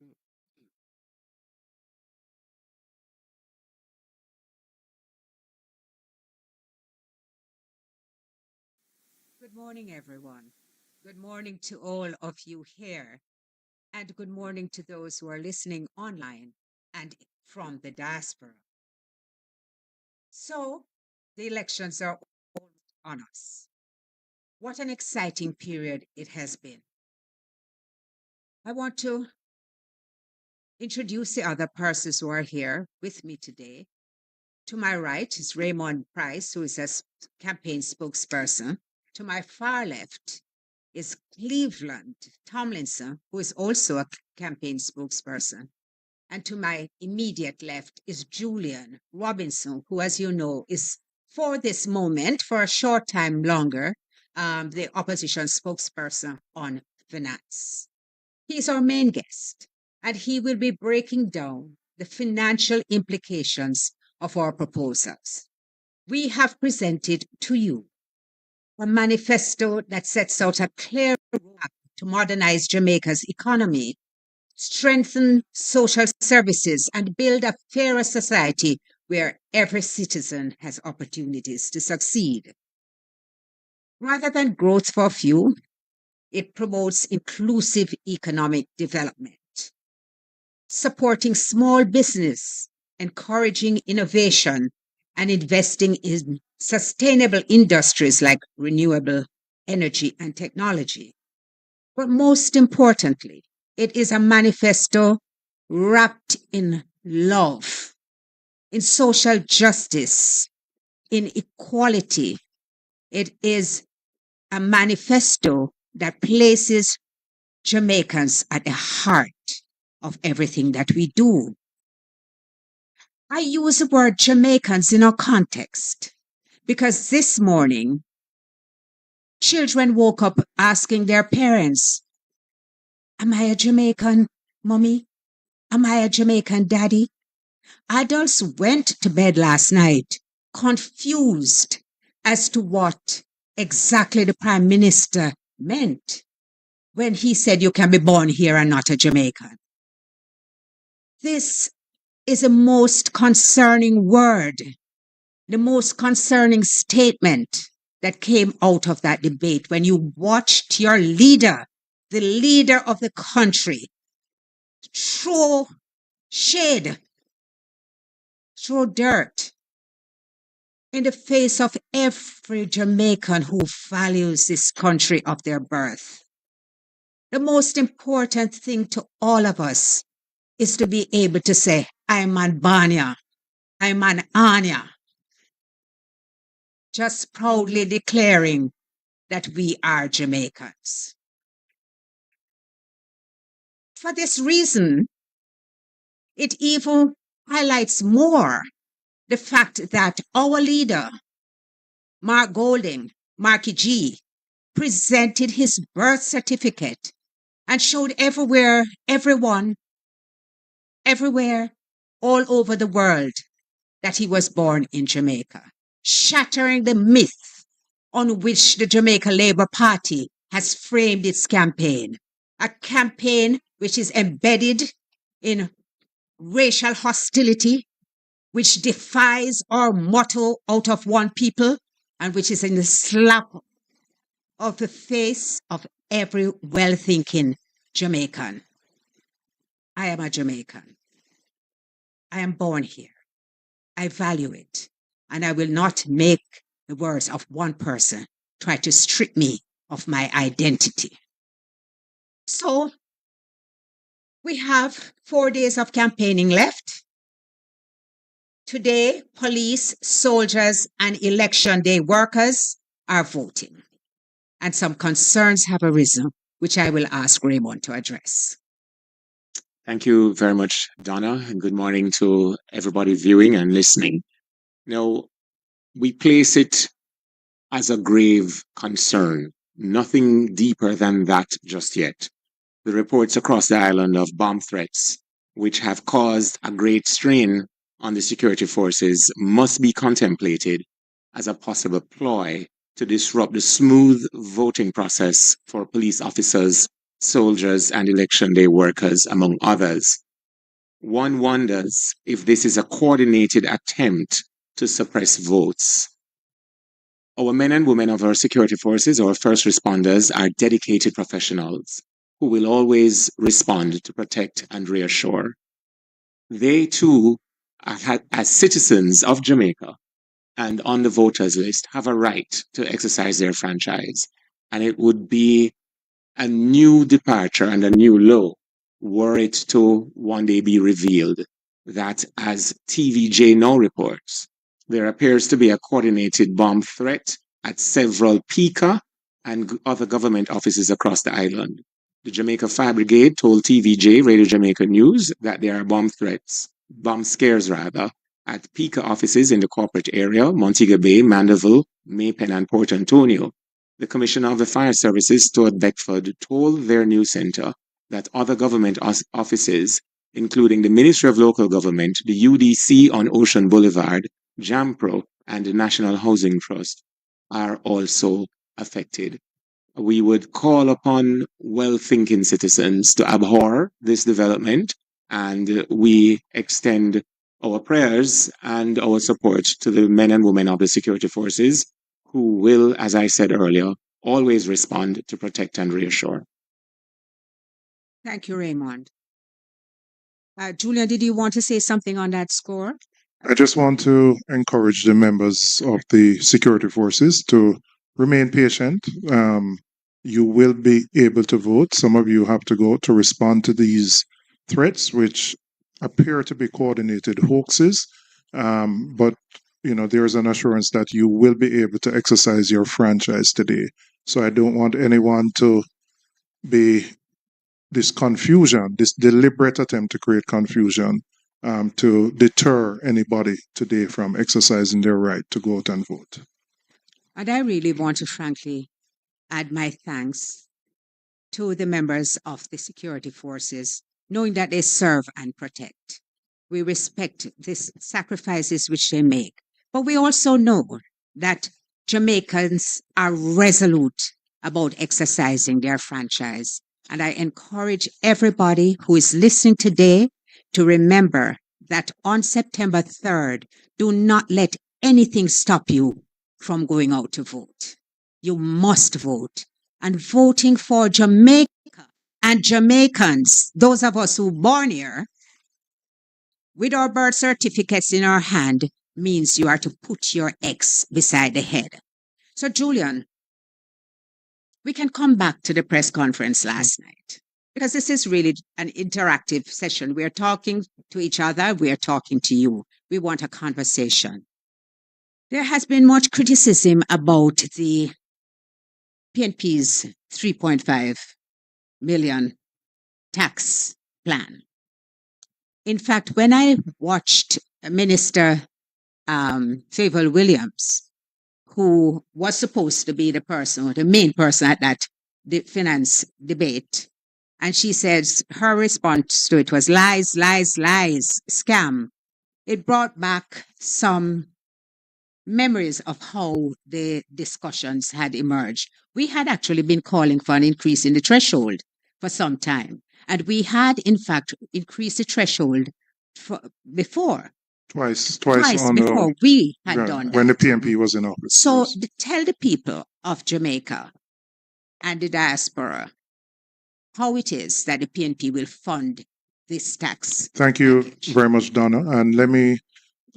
Good morning, everyone. Good morning to all of you here, and good morning to those who are listening online and from the diaspora. So, the elections are almost on us. What an exciting period it has been. I want to introduce the other persons who are here with me today. To my right is Raymond Price, who is a campaign spokesperson. To my far left is Cleveland Tomlinson, who is also a campaign spokesperson. And to my immediate left is Julian Robinson, who, as you know, is for this moment, for a short time longer, the opposition spokesperson on finance. He's our main guest, and he will be breaking down the financial implications of our proposals. We have presented to you a manifesto that sets out a clear roadmap to modernize Jamaica's economy, strengthen social services, and build a fairer society where every citizen has opportunities to succeed. Rather than growth for few, it promotes inclusive economic development, supporting small business, encouraging innovation, and investing in sustainable industries like renewable energy and technology. But most importantly, it is a manifesto wrapped in love, in social justice, in equality. It is a manifesto that places Jamaicans at the heart of everything that we do. I use the word Jamaicans in our context because this morning, children woke up asking their parents, "Am I a Jamaican, mommy? Am I a Jamaican daddy?" Adults went to bed last night confused as to what exactly the Prime Minister meant when he said you can be born here and not a Jamaican. This is the most concerning word, the most concerning statement that came out of that debate when you watched your leader, the leader of the country, throw shade, throw dirt in the face of every Jamaican who values this country of their birth. The most important thing to all of us is to be able to say, I'm an Banya, I'm an Anya, just proudly declaring that we are Jamaicans. For this reason, it even highlights more the fact that our leader, Mark Golding, Marky G, presented his birth certificate and showed everywhere, all over the world, that he was born in Jamaica, shattering the myth on which the Jamaica Labour Party has framed its campaign, a campaign which is embedded in racial hostility, which defies our motto out of one people, and which is in the slap of the face of every well-thinking Jamaican. I am a Jamaican. I am born here. I value it. And I will not make the words of one person try to strip me of my identity. So we have 4 days of campaigning left. Today, police, soldiers, and election day workers are voting. And some concerns have arisen, which I will ask Raymond to address. Thank you very much, Donna, and good morning to everybody viewing and listening. Now, we place it as a grave concern, nothing deeper than that just yet. The reports across the island of bomb threats, which have caused a great strain on the security forces, must be contemplated as a possible ploy to disrupt the smooth voting process for police officers soldiers, and election day workers, among others. One wonders if this is a coordinated attempt to suppress votes. Our men and women of our security forces, our first responders, are dedicated professionals who will always respond to protect and reassure. They too, as citizens of Jamaica and on the voters list, have a right to exercise their franchise. And it would be a new departure and a new low were it to one day be revealed that, as TVJ now reports, there appears to be a coordinated bomb threat at several PICA and other government offices across the island. The Jamaica Fire Brigade told TVJ, Radio Jamaica News, that there are bomb scares rather, at PICA offices in the corporate area, Montego Bay, Mandeville, Maypen, and Port Antonio. The Commissioner of the Fire Services, Stuart Beckford, told their news center that other government offices, including the Ministry of Local Government, the UDC on Ocean Boulevard, JAMPRO, and the National Housing Trust, are also affected. We would call upon well-thinking citizens to abhor this development, and we extend our prayers and our support to the men and women of the security forces who will, as I said earlier, always respond to protect and reassure. Thank you, Raymond. Julian, did you want to say something on that score? I just want to encourage the members of the security forces to remain patient. You will be able to vote. Some of you have to go to respond to these threats, which appear to be coordinated hoaxes. But there is an assurance that you will be able to exercise your franchise today. So I don't want anyone to be this confusion, this deliberate attempt to create confusion, to deter anybody today from exercising their right to go out and vote. And I really want to frankly add my thanks to the members of the security forces, knowing that they serve and protect. We respect the sacrifices which they make, but we also know that Jamaicans are resolute about exercising their franchise. And I encourage everybody who is listening today to remember that on September 3rd, do not let anything stop you from going out to vote. You must vote. And voting for Jamaica and Jamaicans, those of us who are born here, with our birth certificates in our hand, means you are to put your X beside the head. So, Julian, we can come back to the press conference last night, because this is really an interactive session. We are talking to each other. We are talking to you. We want a conversation. There has been much criticism about the PNP's 3.5 million tax plan. In fact, when I watched Minister Favour Williams, who was supposed to be the main person at that finance debate, and she says her response to it was lies, lies, lies, scam. It brought back some memories of how the discussions had emerged. We had actually been calling for an increase in the threshold for some time. And we had, in fact, increased the threshold before. Twice before we had done that. When the PNP was in office. So tell the people of Jamaica and the diaspora how it is that the PNP will fund this tax. Thank you very much, Donna. And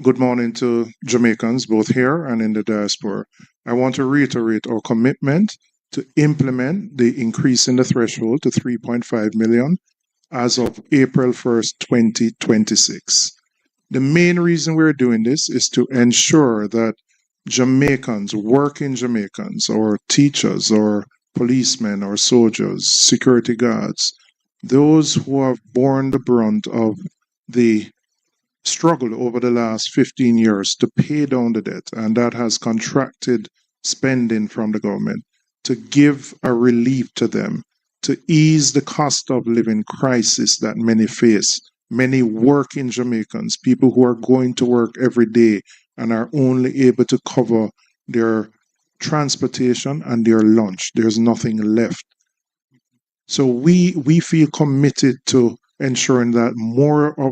good morning to Jamaicans, both here and in the diaspora. I want to reiterate our commitment to implement the increase in the threshold to 3.5 million as of April 1st, 2026. The main reason we're doing this is to ensure that Jamaicans, working Jamaicans, or teachers, or policemen, or soldiers, security guards, those who have borne the brunt of the struggle over the last 15 years to pay down the debt, and that has contracted spending from the government, to give a relief to them, to ease the cost of living crisis that many face. Many working Jamaicans, people who are going to work every day and are only able to cover their transportation and their lunch. There's nothing left. So we feel committed to ensuring that more of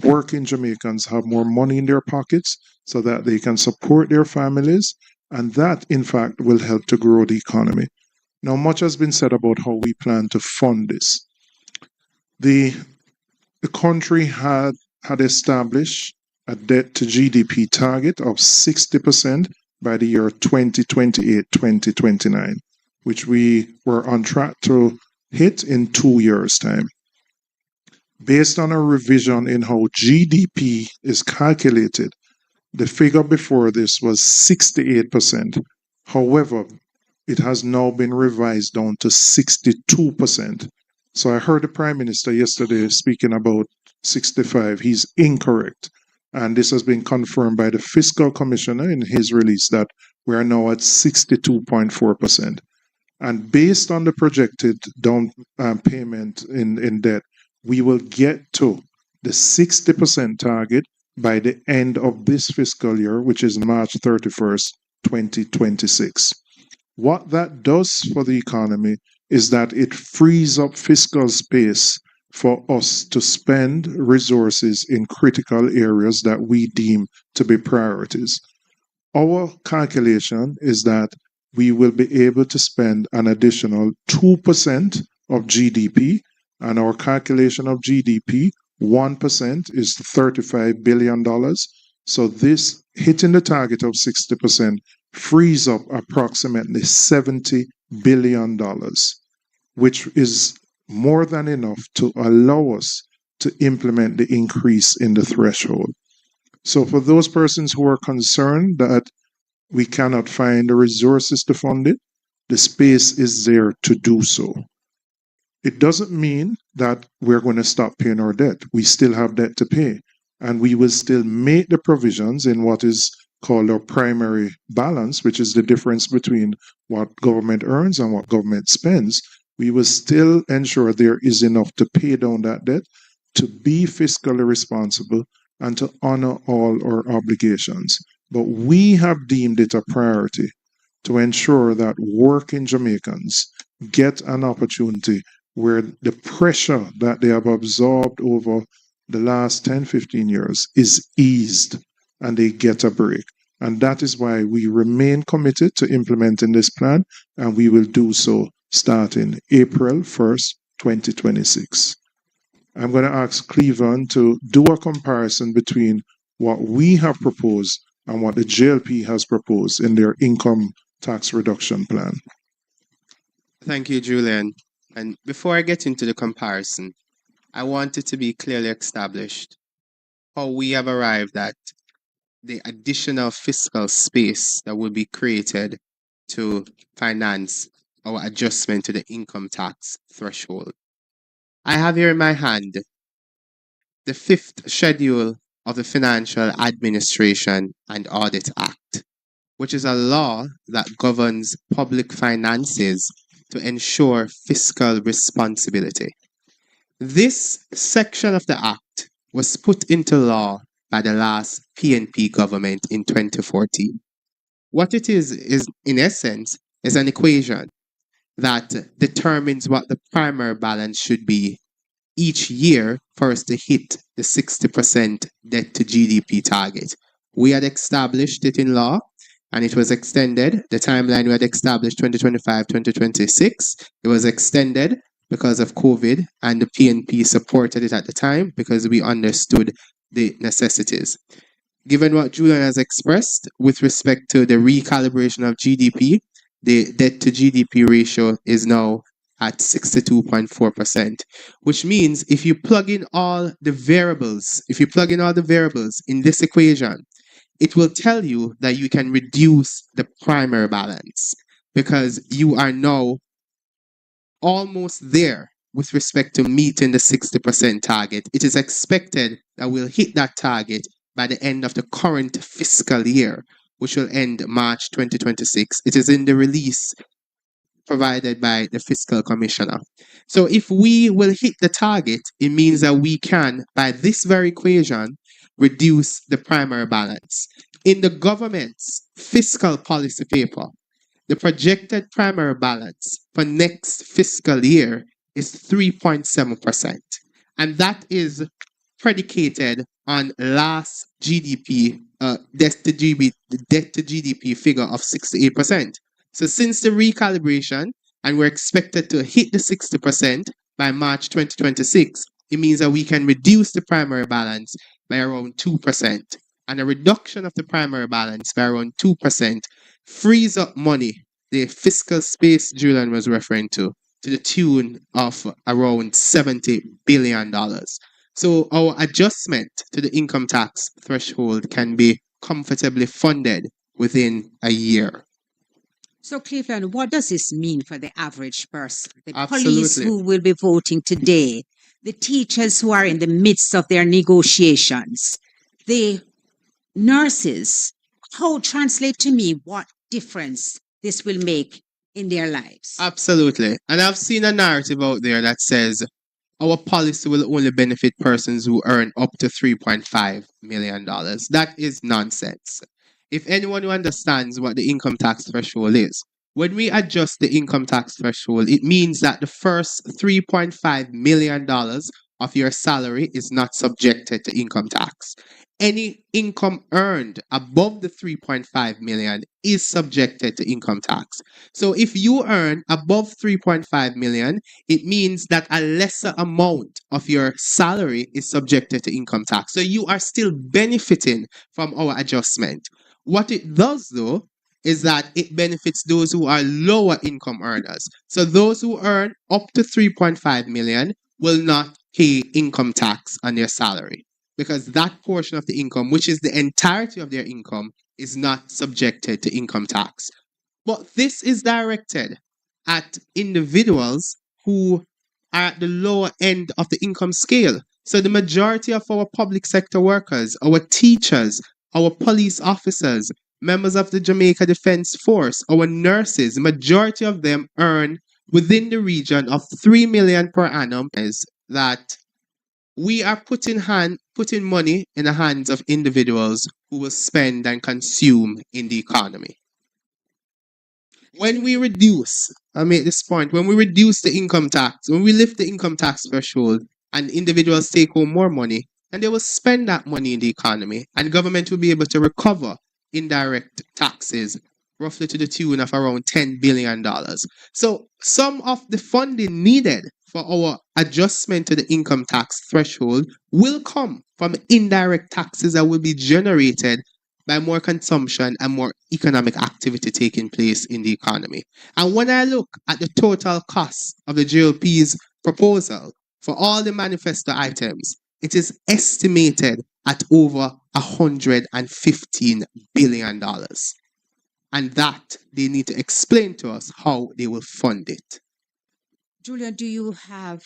working Jamaicans have more money in their pockets so that they can support their families. And that, in fact, will help to grow the economy. Now, much has been said about how we plan to fund this. The country had established a debt to GDP target of 60% by the year 2028, 2029, which we were on track to hit in 2 years' time. Based on a revision in how GDP is calculated, the figure before this was 68%. However, it has now been revised down to 62%. So I heard the Prime Minister yesterday speaking about 65. He's incorrect. And this has been confirmed by the Fiscal Commissioner in his release that we are now at 62.4%. And based on the projected down payment in debt, we will get to the 60% target by the end of this fiscal year, which is March 31st, 2026. What that does for the economy is that it frees up fiscal space for us to spend resources in critical areas that we deem to be priorities. Our calculation is that we will be able to spend an additional 2% of GDP, and our calculation of GDP, 1% is $35 billion. So this hitting the target of 60% frees up approximately $70 billion, which is more than enough to allow us to implement the increase in the threshold. So for those persons who are concerned that we cannot find the resources to fund it, the space is there to do so. It doesn't mean that we're going to stop paying our debt. We still have debt to pay, and we will still make the provisions in what is called our primary balance, which is the difference between what government earns and what government spends. We will still ensure there is enough to pay down that debt, to be fiscally responsible, and to honor all our obligations. But we have deemed it a priority to ensure that working Jamaicans get an opportunity where the pressure that they have absorbed over the last 10, 15 years is eased and they get a break. And that is why we remain committed to implementing this plan, and we will do so starting April 1st, 2026. I'm going to ask Cleveland to do a comparison between what we have proposed and what the JLP has proposed in their income tax reduction plan. Thank you, Julian. And before I get into the comparison, I want it to be clearly established how we have arrived at the additional fiscal space that will be created to finance our adjustment to the income tax threshold. I have here in my hand the 5th schedule of the Financial Administration and Audit Act, which is a law that governs public finances to ensure fiscal responsibility. This section of the Act was put into law by the last PNP government in 2014. What it is in essence, is an equation that determines what the primary balance should be each year for us to hit the 60% debt to GDP target. We had established it in law, and it was extended. The timeline we had established 2025, 2026, it was extended because of COVID, and the PNP supported it at the time because we understood the necessities. Given what Julian has expressed with respect to the recalibration of GDP, the debt to GDP ratio is now at 62.4%, which means if you plug in all the variables, in this equation, it will tell you that you can reduce the primary balance because you are now almost there with respect to meeting the 60% target. It is expected that we'll hit that target by the end of the current fiscal year, which will end March 2026. It is in the release provided by the Fiscal Commissioner. So if we will hit the target, it means that we can, by this very equation, reduce the primary balance. In the government's fiscal policy paper, the projected primary balance for next fiscal year is 3.7%. And that is predicated on last GDP, debt to GDP figure of 68%. So since the recalibration, and we're expected to hit the 60% by March 2026, it means that we can reduce the primary balance by around 2%. And a reduction of the primary balance by around 2% frees up money, the fiscal space Julian was referring to the tune of around $70 billion. So our adjustment to the income tax threshold can be comfortably funded within a year. So, Cleveland, what does this mean for the average person? The police Absolutely. who will be voting today, the teachers who are in the midst of their negotiations, the nurses. How translate to me what difference this will make in their lives? Absolutely. And I've seen a narrative out there that says our policy will only benefit persons who earn up to $3.5 million. That is nonsense. If anyone who understands what the income tax threshold is, when we adjust the income tax threshold, it means that the first $3.5 million of your salary is not subjected to income tax. Any income earned above the 3.5 million is subjected to income tax. So if you earn above 3.5 million, it means that a lesser amount of your salary is subjected to income tax. So you are still benefiting from our adjustment. What it does though is that it benefits those who are lower income earners. So those who earn up to 3.5 million will not pay income tax on their salary, because that portion of the income, which is the entirety of their income, is not subjected to income tax. But this is directed at individuals who are at the lower end of the income scale. So the majority of our public sector workers, our teachers, our police officers, members of the Jamaica Defense Force, our nurses, the majority of them earn within the region of 3 million per annum. Is that we are putting money in the hands of individuals who will spend and consume in the economy. When we reduce, I make this point, when we reduce the income tax, when we lift the income tax threshold and individuals take home more money, and they will spend that money in the economy, and government will be able to recover indirect taxes roughly to the tune of around $10 billion. So some of the funding needed for our adjustment to the income tax threshold will come from indirect taxes that will be generated by more consumption and more economic activity taking place in the economy. And when I look at the total cost of the GLP's proposal for all the manifesto items, it is estimated at over $115 billion. And that they need to explain to us how they will fund it. Julian, do you have,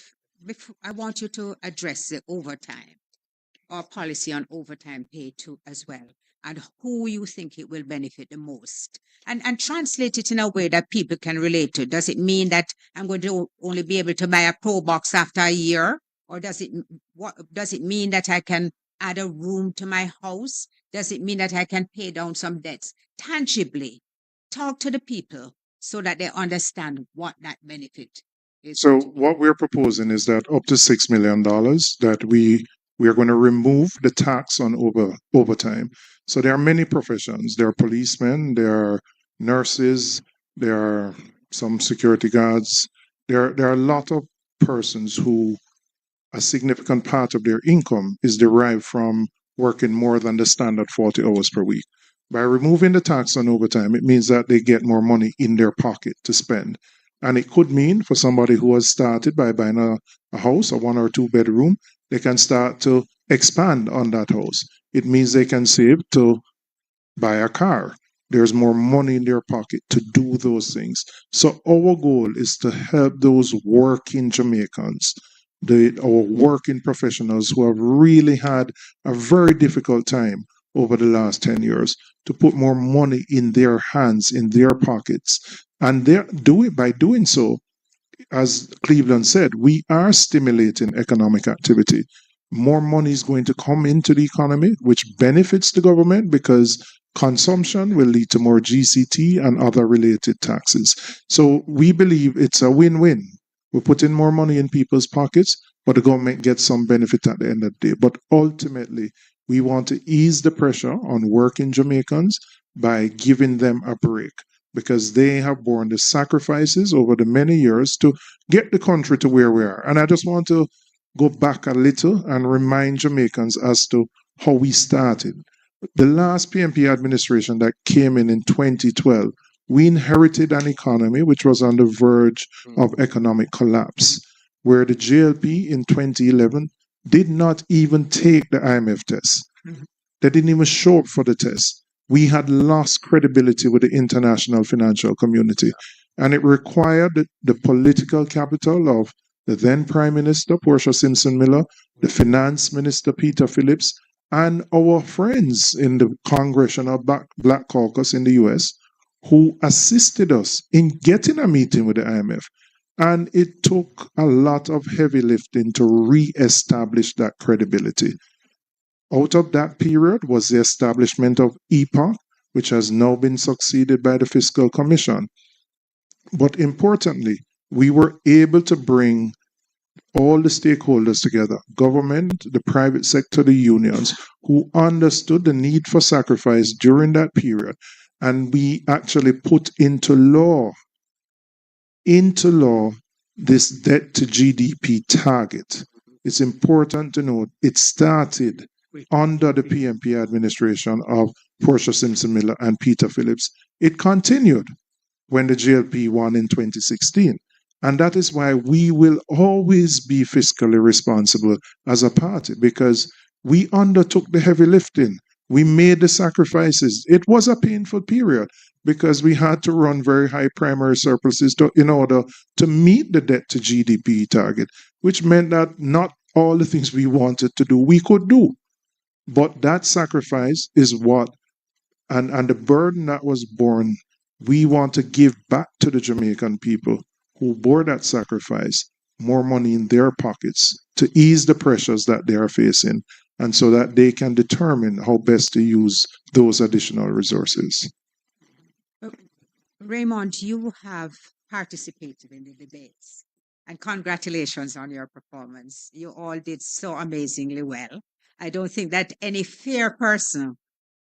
I want you to address the overtime or policy on overtime pay too as well, and who you think it will benefit the most, and translate it in a way that people can relate to. Does it mean that I'm going to only be able to buy a Pro Box after a year? Or does it mean that I can add a room to my house? Does it mean that I can pay down some debts? Tangibly, talk to the people so that they understand what that benefit is. So what we're proposing is that up to $6 million that we are going to remove the tax on overtime. So there are many professions. There are policemen, there are nurses, there are some security guards. There are a lot of persons who a significant part of their income is derived from working more than the standard 40 hours per week. By removing the tax on overtime, it means that they get more money in their pocket to spend. And it could mean for somebody who has started by buying a house, a 1 or 2 bedroom, they can start to expand on that house. It means they can save to buy a car. There's more money in their pocket to do those things. So our goal is to help those working Jamaicans, our working professionals who have really had a very difficult time over the last 10 years, to put more money in their hands, in their pockets. And by doing so, as Cleveland said, we are stimulating economic activity. More money is going to come into the economy, which benefits the government because consumption will lead to more GCT and other related taxes. So we believe it's a win-win. We're putting more money in people's pockets, but the government gets some benefit at the end of the day. But ultimately, we want to ease the pressure on working Jamaicans by giving them a break, because they have borne the sacrifices over the many years to get the country to where we are. And I just want to go back a little and remind Jamaicans as to how we started. The last PNP administration that came in 2012, we inherited an economy which was on the verge of economic collapse, where the JLP in 2011 did not even take the IMF test. They didn't even show up for the test. We had lost credibility with the international financial community, and it required the political capital of the then Prime Minister, Portia Simpson Miller, the Finance Minister, Peter Phillips, and our friends in the Congressional Black Caucus in the US, who assisted us in getting a meeting with the IMF. And it took a lot of heavy lifting to re-establish that credibility. Out of that period was the establishment of EPOC, which has now been succeeded by the Fiscal Commission. But importantly, we were able to bring all the stakeholders together, government, the private sector, the unions, who understood the need for sacrifice during that period. And we actually put into law this debt to GDP target. It's important to note it started under the PNP administration of Portia Simpson Miller and Peter Phillips. It continued when the JLP won in 2016. And that is why we will always be fiscally responsible as a party, because we undertook the heavy lifting. We made the sacrifices. It was a painful period because we had to run very high primary surpluses in order to meet the debt to GDP target, which meant that not all the things we wanted to do, we could do. But that sacrifice is what, and the burden that was borne, we want to give back to the Jamaican people who bore that sacrifice more money in their pockets to ease the pressures that they are facing, and so that they can determine how best to use those additional resources. Raymond, you have participated in the debates, and congratulations on your performance. You all did so amazingly well. I don't think that any fair person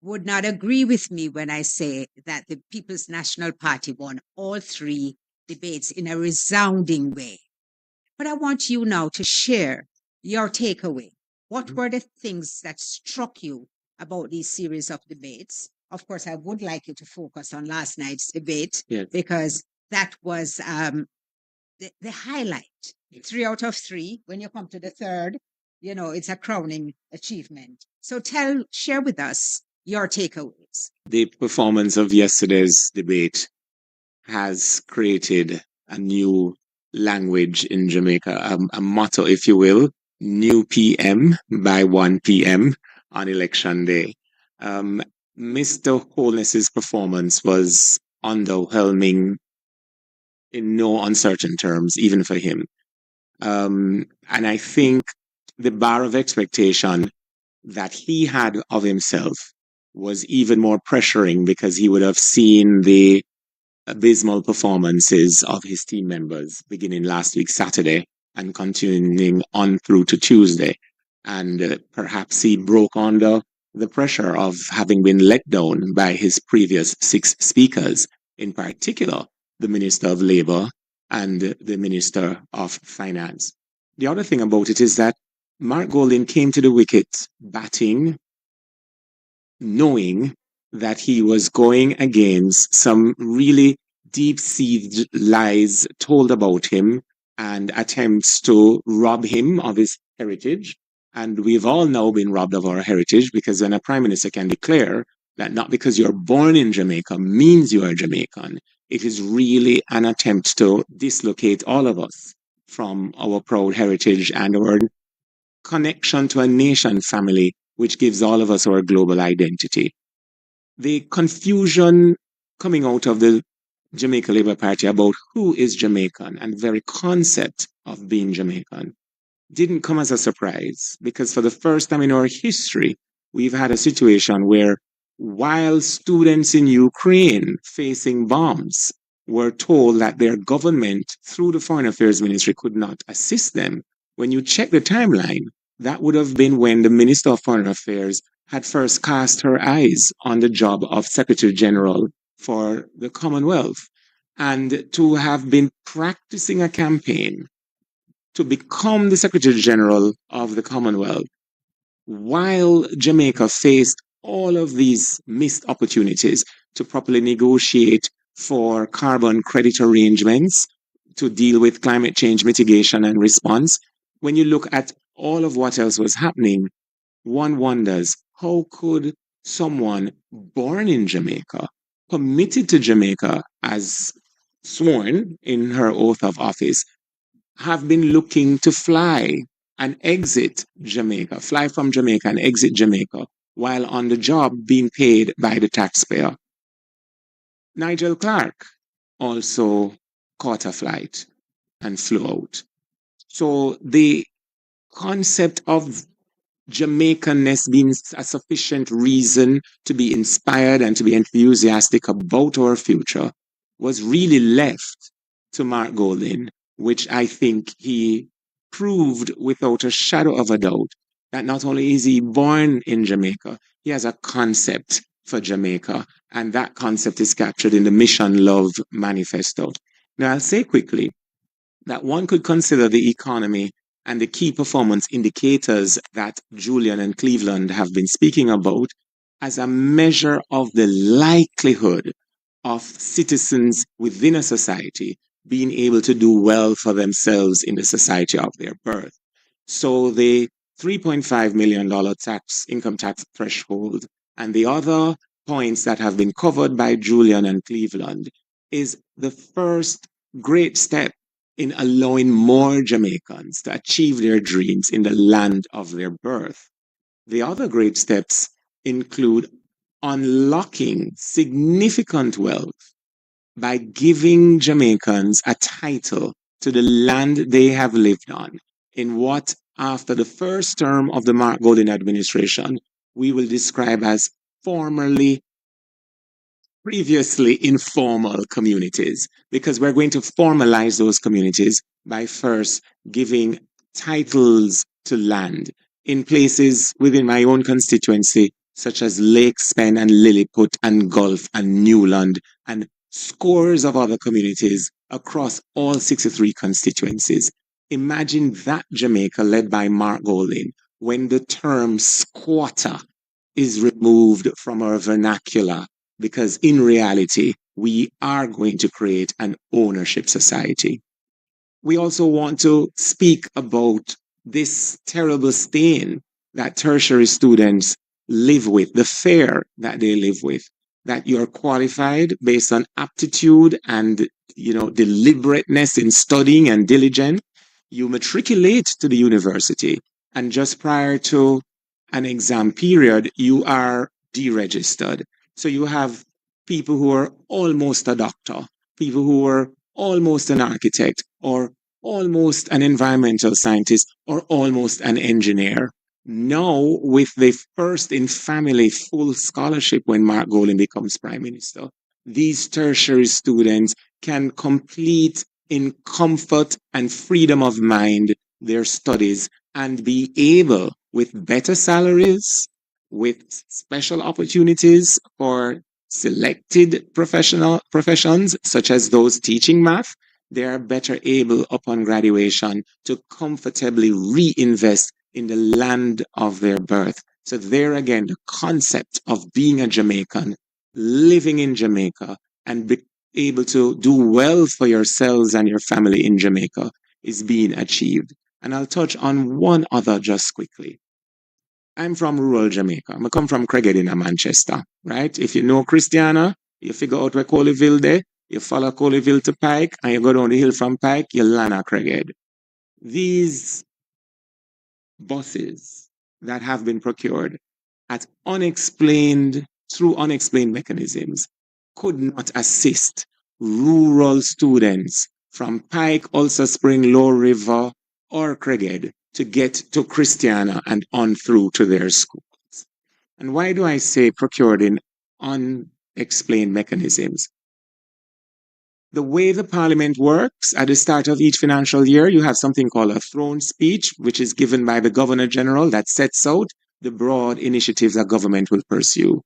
would not agree with me when I say that the People's National Party won all three debates in a resounding way. But I want you now to share your takeaway. What were the things that struck you about these series of debates? Of course, I would like you to focus on last night's debate, because that was the highlight. 3 out of 3. When you come to the third, it's a crowning achievement. So share with us your takeaways. The performance of yesterday's debate has created a new language in Jamaica, a motto, if you will, new PM by 1 p.m. on election day. Mr. Holness's performance was underwhelming in no uncertain terms, even for him. And I think the bar of expectation that he had of himself was even more pressuring, because he would have seen the abysmal performances of his team members beginning last week, Saturday, and continuing on through to Tuesday. And perhaps he broke under the pressure of having been let down by his previous 6 speakers, in particular, the Minister of Labour and the Minister of Finance. The other thing about it is that Mark Golding came to the wicket batting, knowing that he was going against some really deep-seated lies told about him and attempts to rob him of his heritage. And we've all now been robbed of our heritage, because when a prime minister can declare that not because you're born in Jamaica means you are Jamaican, it is really an attempt to dislocate all of us from our proud heritage and our connection to a nation family, which gives all of us our global identity. The confusion coming out of the Jamaica Labour Party about who is Jamaican and the very concept of being Jamaican didn't come as a surprise, because for the first time in our history, we've had a situation where, while students in Ukraine facing bombs were told that their government, through the Foreign Affairs Ministry, could not assist them. When you check the timeline, that would have been when the Minister of Foreign Affairs had first cast her eyes on the job of Secretary General for the Commonwealth. And to have been practicing a campaign to become the Secretary General of the Commonwealth while Jamaica faced all of these missed opportunities to properly negotiate for carbon credit arrangements to deal with climate change mitigation and response. When you look at all of what else was happening, one wonders, how could someone born in Jamaica, committed to Jamaica as sworn in her oath of office, have been looking to fly and exit Jamaica, fly from Jamaica and exit Jamaica while on the job being paid by the taxpayer? Nigel Clark also caught a flight and flew out. So the concept of Jamaicanness being a sufficient reason to be inspired and to be enthusiastic about our future was really left to Mark Golding, which I think he proved without a shadow of a doubt that not only is he born in Jamaica, he has a concept for Jamaica, and that concept is captured in the Mission Love Manifesto. Now, I'll say quickly that one could consider the economy and the key performance indicators that Julian and Cleveland have been speaking about as a measure of the likelihood of citizens within a society being able to do well for themselves in the society of their birth. So the $3.5 million income tax threshold and the other points that have been covered by Julian and Cleveland is the first great step in allowing more Jamaicans to achieve their dreams in the land of their birth. The other great steps include unlocking significant wealth by giving Jamaicans a title to the land they have lived on in what, after the first term of the Mark Golding administration, we will describe as previously informal communities, because we're going to formalize those communities by first giving titles to land in places within my own constituency, such as Lake Spen and Lilliput and Gulf and Newland and scores of other communities across all 63 constituencies. Imagine that Jamaica led by Mark Golding when the term squatter is removed from our vernacular, because in reality, we are going to create an ownership society. We also want to speak about this terrible stain that tertiary students live with, the fear that they live with, that you're qualified based on aptitude and deliberateness in studying and diligence. You matriculate to the university, and just prior to an exam period, you are deregistered. So you have people who are almost a doctor, people who are almost an architect, or almost an environmental scientist, or almost an engineer. Now, with the first in family full scholarship when Mark Golding becomes Prime Minister, these tertiary students can complete in comfort and freedom of mind their studies and be able, with better salaries, with special opportunities for selected professions, such as those teaching math, they are better able upon graduation to comfortably reinvest in the land of their birth. So there again, the concept of being a Jamaican, living in Jamaica, and be able to do well for yourselves and your family in Jamaica is being achieved. And I'll touch on one other just quickly. I'm from rural Jamaica. I come from Craighead in Manchester, right? If you know Christiana, you figure out where Coleyville there, you follow Coleyville to Pike, and you go down the hill from Pike, you land at Craighead. These buses that have been procured through unexplained mechanisms could not assist rural students from Pike, Ulster Spring, Low River, or Craighead to get to Christiana and on through to their schools. And why do I say procured in unexplained mechanisms? The way the parliament works, at the start of each financial year, you have something called a throne speech, which is given by the Governor General that sets out the broad initiatives that government will pursue.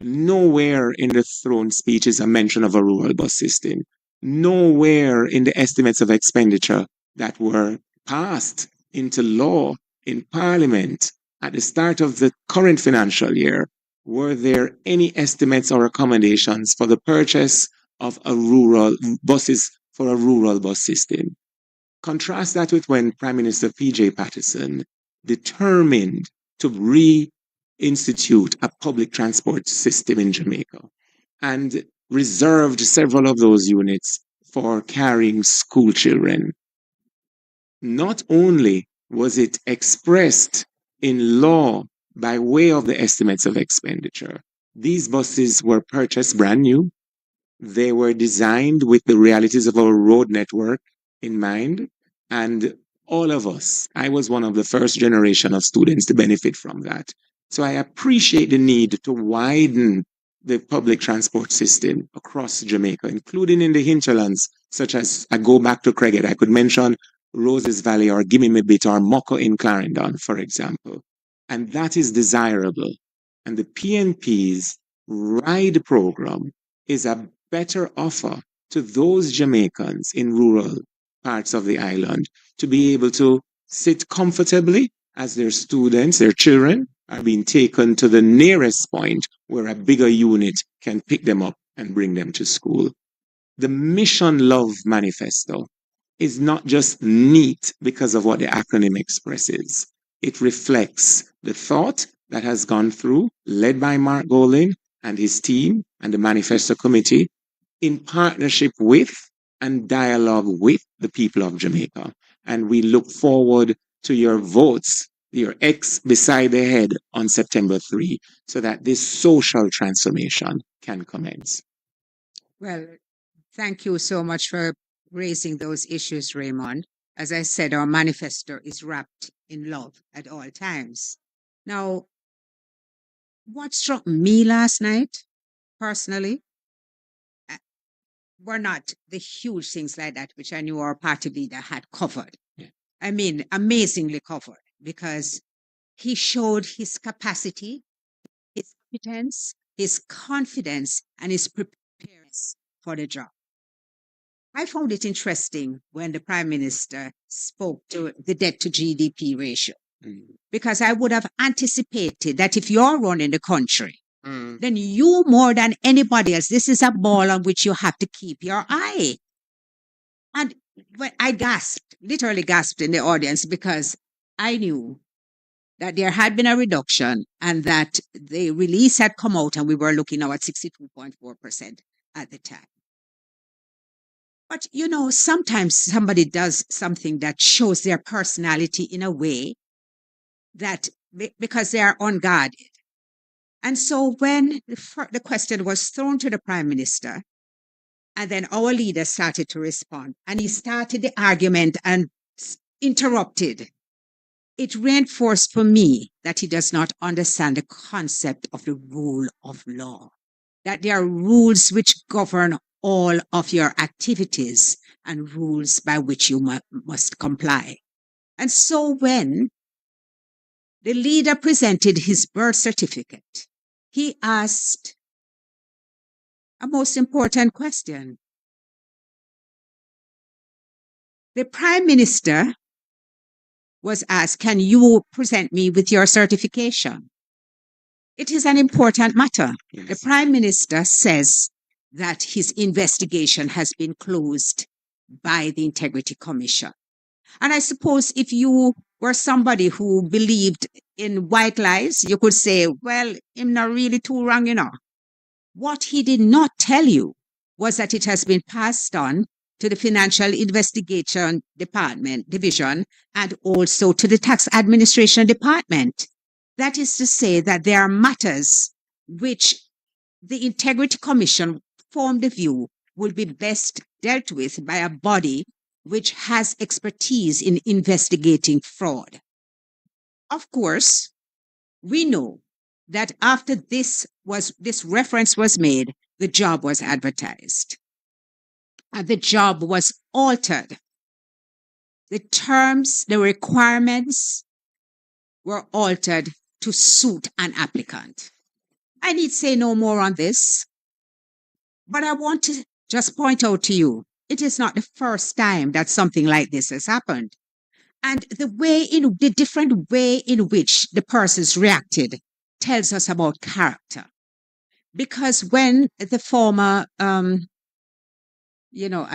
Nowhere in the throne speech is a mention of a rural bus system. Nowhere in the estimates of expenditure that were passed into law in Parliament at the start of the current financial year were there any estimates or accommodations for the purchase of a rural buses for a rural bus system. Contrast that with when Prime Minister P.J. Patterson determined to reinstitute a public transport system in Jamaica and reserved several of those units for carrying school children. Not only was it expressed in law by way of the estimates of expenditure, these buses were purchased brand new. They were designed with the realities of our road network in mind. And all of us, I was one of the first generation of students to benefit from that. So I appreciate the need to widen the public transport system across Jamaica, including in the hinterlands, such as I go back to Cregget. I could mention Roses Valley or Gimme Me Bit or Moko in Clarendon, for example. And that is desirable. And the PNP's RIDE program is a better offer to those Jamaicans in rural parts of the island to be able to sit comfortably as their students, their children, are being taken to the nearest point where a bigger unit can pick them up and bring them to school. The Mission Love Manifesto is not just neat because of what the acronym expresses. It reflects the thought that has gone through, led by Mark Golding and his team and the Manifesto Committee, in partnership with and dialogue with the people of Jamaica. And we look forward to your votes, your X beside the head on September 3, so that this social transformation can commence. Well, thank you so much for raising those issues, Raymond. As I said, our manifesto is wrapped in love at all times. Now, what struck me last night, personally, were not the huge things like that, which I knew our party leader had covered. Yeah. I mean, amazingly covered, because he showed his capacity, his competence, his confidence, and his preparedness for the job. I found it interesting when the Prime Minister spoke to the debt to GDP ratio, because I would have anticipated that if you're running the country, then you more than anybody else, this is a ball on which you have to keep your eye. And when I gasped, literally gasped in the audience, because I knew that there had been a reduction and that the release had come out and we were looking now at 62.4% at the time. But, you know, sometimes somebody does something that shows their personality in a way that, because they are unguarded. And so when the question was thrown to the Prime Minister, and then our leader started to respond, and he started the argument and interrupted, it reinforced for me that he does not understand the concept of the rule of law, that there are rules which govern all of your activities and rules by which you must comply. And so when the leader presented his birth certificate, he asked a most important question. The Prime Minister was asked, can you present me with your certification? It is an important matter. Yes. The Prime Minister says that his investigation has been closed by the Integrity Commission. And I suppose if you were somebody who believed in white lies, you could say, well, I'm not really too wrong, you know. What he did not tell you was that it has been passed on to the Financial Investigation Division and also to the Tax Administration Department. That is to say that there are matters which the Integrity Commission formed the view will be best dealt with by a body which has expertise in investigating fraud. Of course, we know that after this reference was made, the job was advertised. and the job was altered. The terms, the requirements were altered to suit an applicant. I need say no more on this, but I want to just point out to you, it is not the first time that something like this has happened. And the different way in which the persons reacted tells us about character. Because when the former, I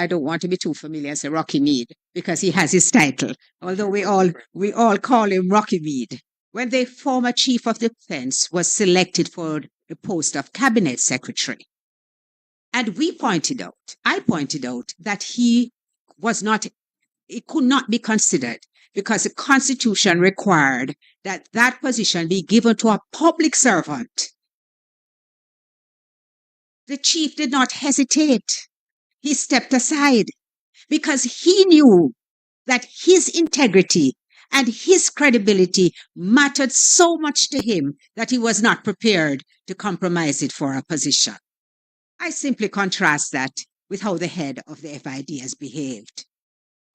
don't want to be too familiar as a Rocky Mead because he has his title, although we all call him Rocky Mead. When the former chief of defense was selected for the post of cabinet secretary, and I pointed out that he could not be considered because the Constitution required that that position be given to a public servant. The chief did not hesitate. He stepped aside because he knew that his integrity and his credibility mattered so much to him that he was not prepared to compromise it for a position. I simply contrast that with how the head of the FID has behaved.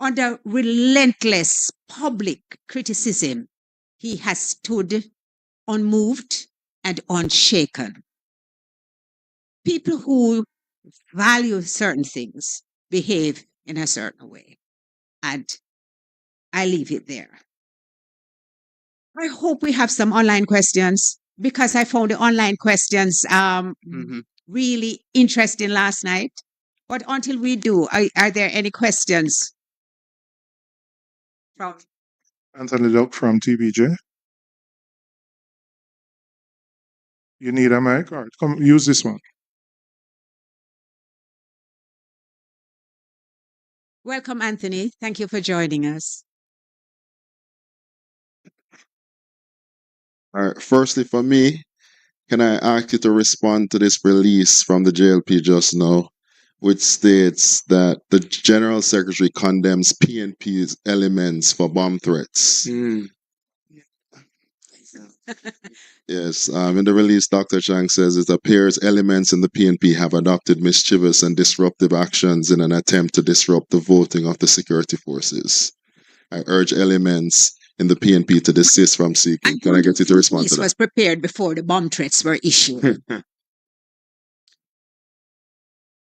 Under relentless public criticism, he has stood unmoved and unshaken. People who value certain things behave in a certain way. And I leave it there. I hope we have some online questions because I found the online questions really interesting last night. But until we do, are there any questions from Anthony Luck from TBJ. You need a mic? All right, come use this one. Welcome, Anthony. Thank you for joining us. All right. Firstly, for me, can I ask you to respond to this release from the JLP just now, which states that the General Secretary condemns PNP's elements for bomb threats? Yes. In the release, Dr. Chang says it appears elements in the PNP have adopted mischievous and disruptive actions in an attempt to disrupt the voting of the security forces. I urge elements in the PNP to desist from seeking. Can I get you to respond to that? This was prepared before the bomb threats were issued.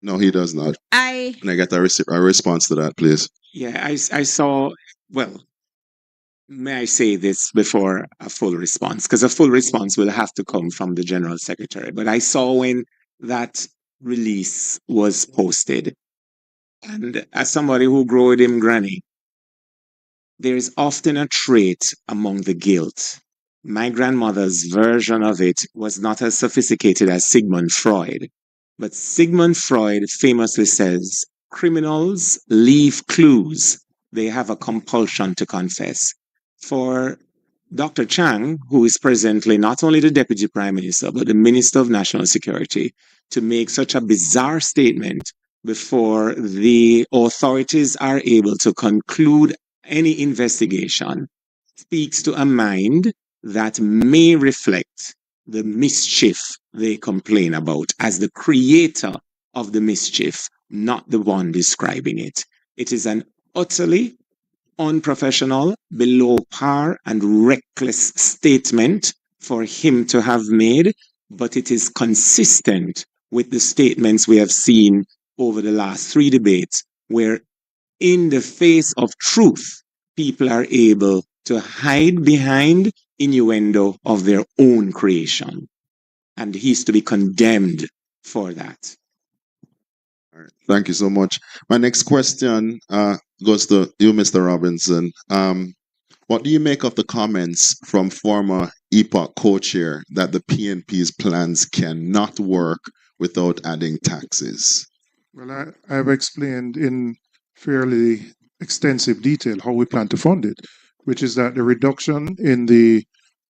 No, he does not. Can I get a response to that, please? Yeah, I saw, well, may I say this before a full response? Because a full response will have to come from the General Secretary. But I saw when that release was posted, and as somebody who grew with him granny, there is often a trait among the guilt. My grandmother's version of it was not as sophisticated as Sigmund Freud. But Sigmund Freud famously says, criminals leave clues. They have a compulsion to confess. For Dr. Chang, who is presently not only the Deputy Prime Minister, but the Minister of National Security, to make such a bizarre statement before the authorities are able to conclude any investigation speaks to a mind that may reflect the mischief they complain about as the creator of the mischief, not the one describing it. It is an utterly unprofessional, below par, and reckless statement for him to have made, but it is consistent with the statements we have seen over the last 3 debates, where in the face of truth, people are able to hide behind innuendo of their own creation. And he's to be condemned for that. All right. Thank you so much. My next question goes to you, Mr. Robinson. What do you make of the comments from former EPOC co-chair that the PNP's plans cannot work without adding taxes? Well, I've explained in fairly extensive detail how we plan to fund it, which is that the reduction in the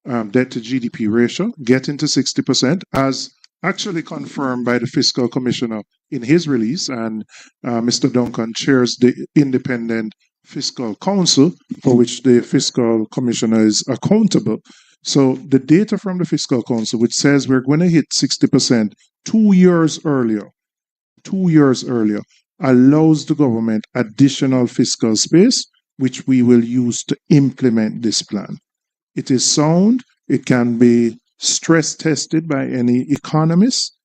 debt to GDP ratio, getting to 60%, as actually confirmed by the Fiscal Commissioner in his release, and Mr. Duncan chairs the Independent Fiscal Council, for which the Fiscal Commissioner is accountable. So the data from the Fiscal Council, which says we're going to hit 60% 2 years earlier, allows the government additional fiscal space, which we will use to implement this plan. It is sound, it can be stress tested by any economist,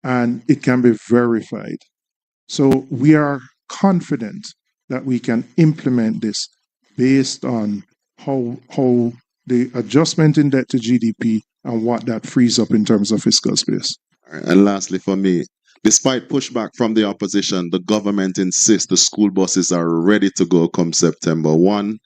and it can be verified. So we are confident that we can implement this based on how the adjustment in debt to GDP and what that frees up in terms of fiscal space. And lastly, for me, despite pushback from the opposition, the government insists the school buses are ready to go come September 1.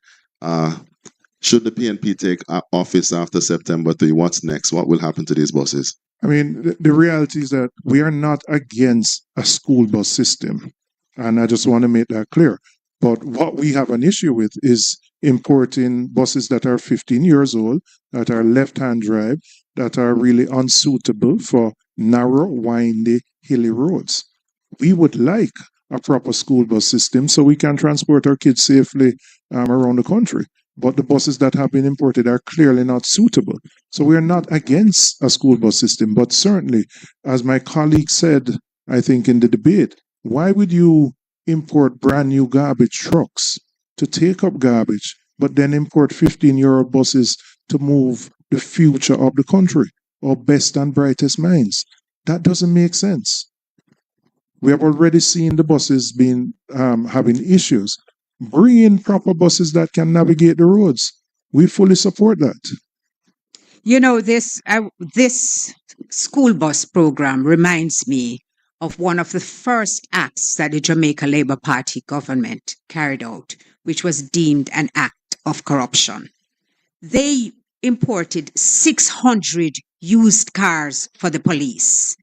Should the PNP take office after September 3, what's next? What will happen to these buses? I mean, the reality is that we are not against a school bus system. And I just want to make that clear. But what we have an issue with is importing buses that are 15 years old, that are left-hand drive, that are really unsuitable for narrow, windy, hilly roads. We would like a proper school bus system so we can transport our kids safely around the country. But the buses that have been imported are clearly not suitable. So we are not against a school bus system, but certainly, as my colleague said, I think in the debate, why would you import brand new garbage trucks to take up garbage, but then import 15-year-old buses to move the future of the country, our best and brightest minds? That doesn't make sense. We have already seen the buses being having issues. Bring in proper buses that can navigate the roads. We fully support that. You know, this school bus program reminds me of one of the first acts that the Jamaica Labour Party government carried out, which was deemed an act of corruption. They imported 600 used cars for the police.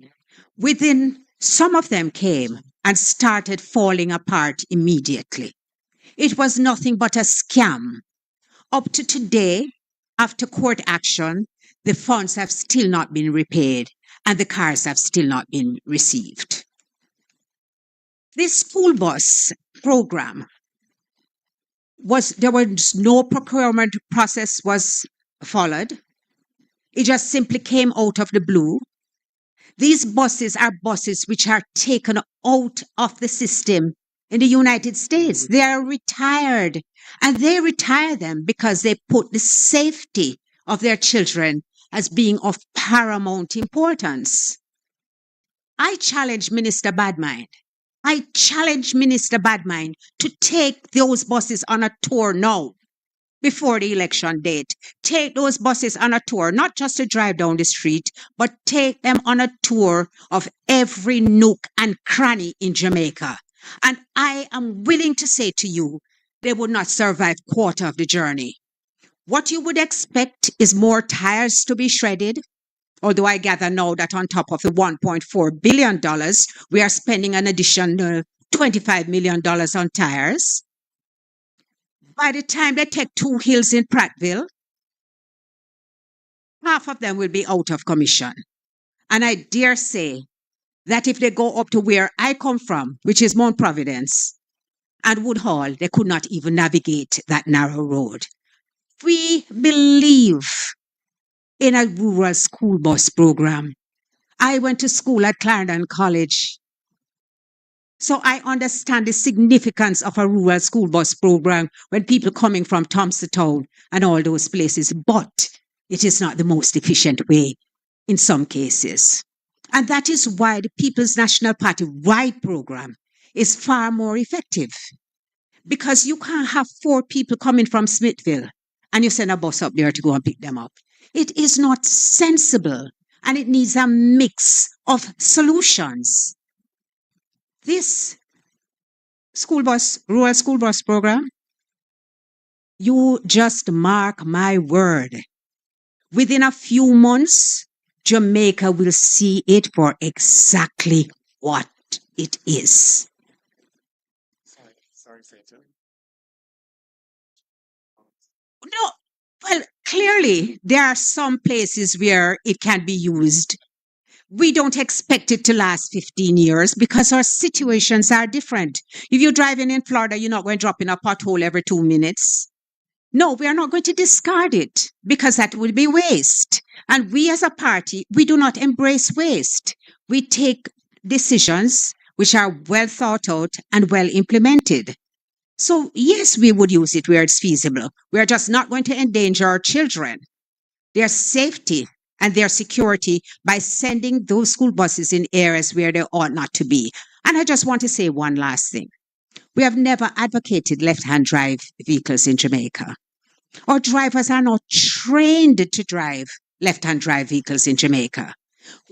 Within, some of them came and started falling apart immediately. It was nothing but a scam. Up to today, after court action, the funds have still not been repaid and the cars have still not been received. This school bus program there was no procurement process was followed. It just simply came out of the blue. These buses are buses which are taken out of the system in the United States. They are retired, and they retire them because they put the safety of their children as being of paramount importance. I challenge Minister Badmind. I challenge Minister Badmind to take those buses on a tour now, before the election date. Take those buses on a tour, not just to drive down the street, but take them on a tour of every nook and cranny in Jamaica. And I am willing to say to you, they would not survive quarter of the journey. What you would expect is more tires to be shredded, although I gather now that on top of the $1.4 billion, we are spending an additional $25 million on tires. By the time they take 2 hills in Prattville, half of them will be out of commission. And I dare say that if they go up to where I come from, which is Mount Providence and Woodhall, they could not even navigate that narrow road. We believe in a rural school bus program. I went to school at Clarendon College, so I understand the significance of a rural school bus program when people coming from Thompsontown and all those places, but it is not the most efficient way in some cases. And that is why the People's National Party RIDE program is far more effective. Because you can't have 4 people coming from Smithville and you send a bus up there to go and pick them up. It is not sensible, and it needs a mix of solutions. This rural school bus program, you just mark my word. Within a few months, Jamaica will see it for exactly what it is. Sorry, Senator. No, well, clearly there are some places where it can be used. We don't expect it to last 15 years because our situations are different. If you're driving in Florida, you're not going to drop in a pothole every 2 minutes. No, we are not going to discard it because that would be waste. And we as a party, we do not embrace waste. We take decisions which are well thought out and well implemented. So, yes, we would use it where it's feasible. We are just not going to endanger our children, their safety and their security by sending those school buses in areas where they ought not to be. And I just want to say one last thing. We have never advocated left-hand drive vehicles in Jamaica. Our drivers are not trained to drive left-hand drive vehicles in Jamaica.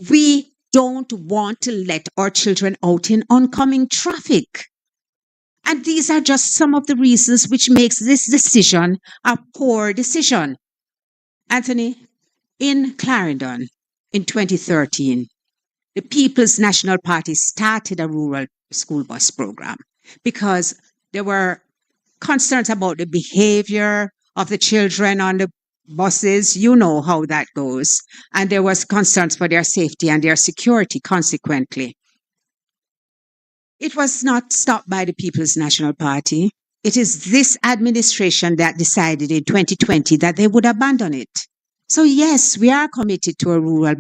We don't want to let our children out in oncoming traffic. And these are just some of the reasons which makes this decision a poor decision. Anthony, in Clarendon in 2013, the People's National Party started a rural school bus program because there were concerns about the behavior of the children on the buses. You know how that goes. And there was concerns for their safety and their security consequently. It was not stopped by the People's National Party. It is this administration that decided in 2020 that they would abandon it. So yes, we are committed to a rural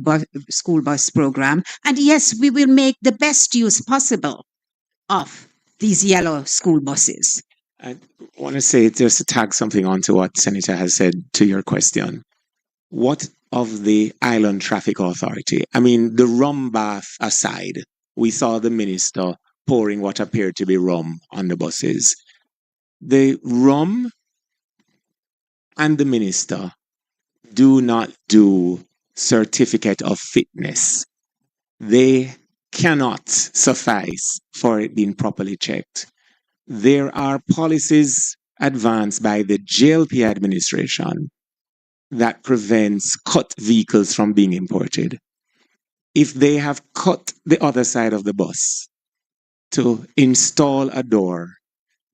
school bus program. And yes, we will make the best use possible of these yellow school buses. I want to say, just to tag something onto what Senator has said to your question. What of the Island Traffic Authority? I mean, the rum bath aside, we saw the minister pouring what appeared to be rum on the buses. The rum and the minister do not do certificate of fitness. They cannot suffice for it being properly checked. There are policies advanced by the JLP administration that prevents cut vehicles from being imported. If they have cut the other side of the bus to install a door,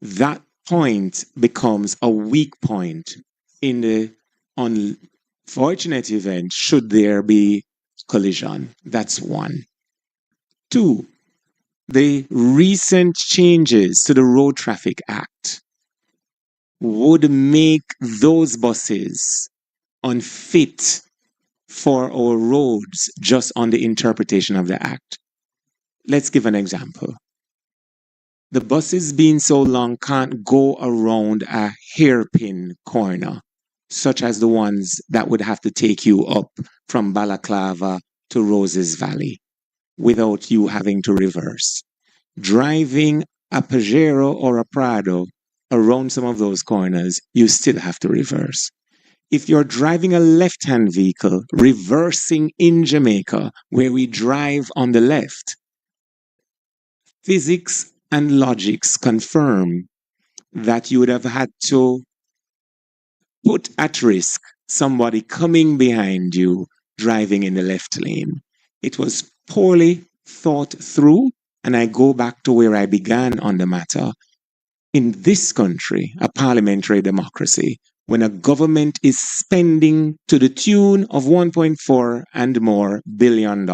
that point becomes a weak point in the unfortunate event should there be collision. That's one. Two, the recent changes to the Road Traffic Act would make those buses unfit for our roads just on the interpretation of the Act. Let's give an example. The buses being so long can't go around a hairpin corner, such as the ones that would have to take you up from Balaclava to Roses Valley without you having to reverse. Driving a Pajero or a Prado around some of those corners, you still have to reverse. If you're driving a left-hand vehicle, reversing in Jamaica, where we drive on the left, physics and logics confirm that you would have had to put at risk somebody coming behind you driving in the left lane. It was poorly thought through, and I go back to where I began on the matter. In this country, a parliamentary democracy, when a government is spending to the tune of $1.4 and more billion,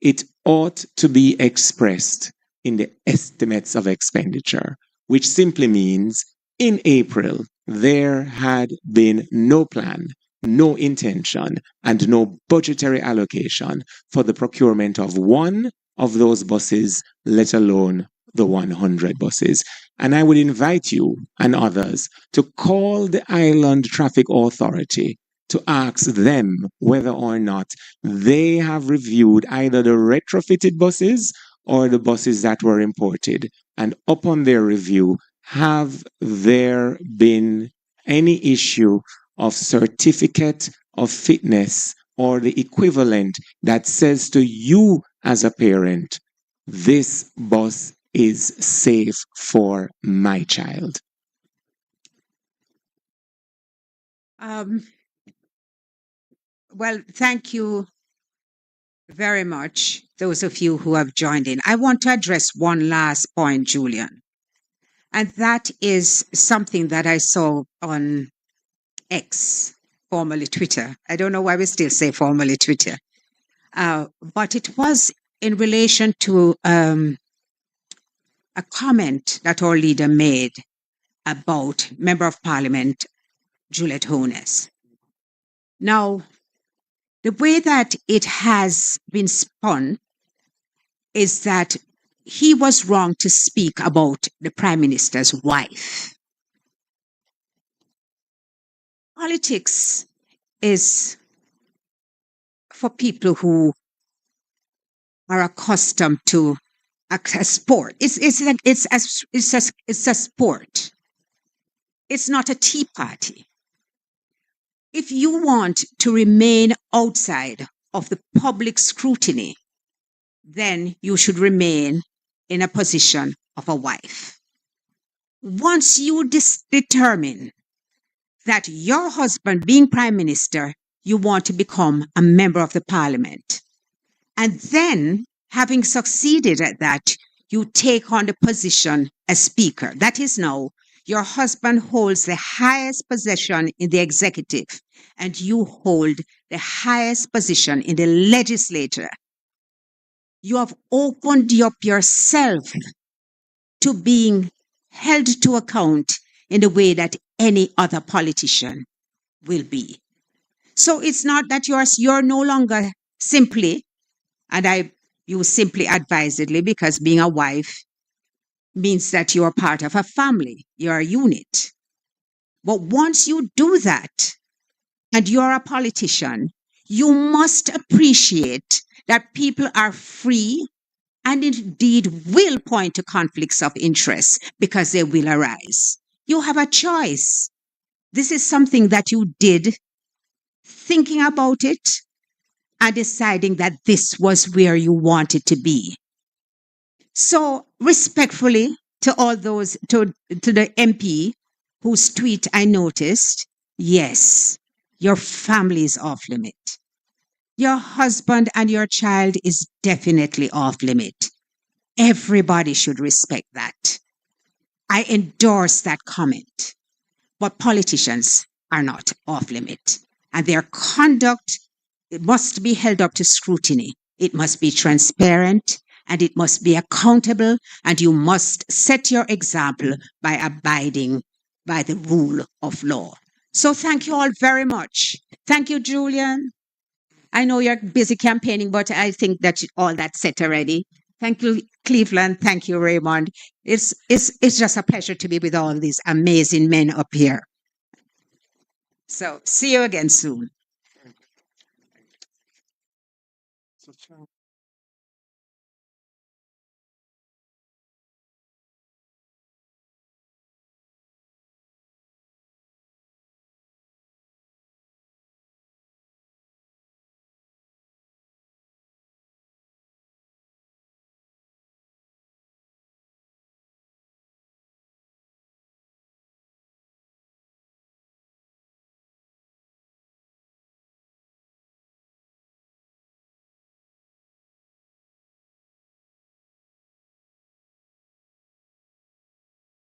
it ought to be expressed in the estimates of expenditure, which simply means in April, there had been no plan, no intention, and no budgetary allocation for the procurement of one of those buses, let alone the 100 buses. And I would invite you and others to call the Island Traffic Authority to ask them whether or not they have reviewed either the retrofitted buses or the buses that were imported. And upon their review, have there been any issue of certificate of fitness or the equivalent that says to you as a parent, this bus is safe for my child? Well, thank you very much, those of you who have joined in. I want to address one last point, Julian, and that is something that I saw on X, formerly Twitter. I don't know why we still say formerly Twitter, but it was in relation to a comment that our leader made about Member of Parliament Juliet Hones. Now, the way that it has been spun is that he was wrong to speak about the Prime Minister's wife. Politics is for people who are accustomed to a sport. It's a sport. It's not a tea party. If you want to remain outside of the public scrutiny, then you should remain in a position of a wife. Once you determine that your husband, being Prime Minister, you want to become a member of the Parliament, and then, having succeeded at that, you take on the position as Speaker. That is now, your husband holds the highest position in the executive, and you hold the highest position in the legislature. You have opened up yourself to being held to account in the way that any other politician will be. So it's not that you're no longer simply, and I use simply advisedly because being a wife means that you're part of a family, you're a unit. But once you do that and you're a politician, you must appreciate that people are free and indeed will point to conflicts of interest because they will arise. You have a choice. This is something that you did, thinking about it and deciding that this was where you wanted to be. So respectfully to all those, to the MP whose tweet I noticed, yes, your family is off limit. Your husband and your child is definitely off limit. Everybody should respect that. I endorse that comment. But politicians are not off limit. And their conduct, it must be held up to scrutiny. It must be transparent and it must be accountable. And you must set your example by abiding by the rule of law. So thank you all very much. Thank you, Julian. I know you're busy campaigning, but I think that all that's set already. Thank you, Cleveland. Thank you, Raymond. It's just a pleasure to be with all these amazing men up here. So see you again soon.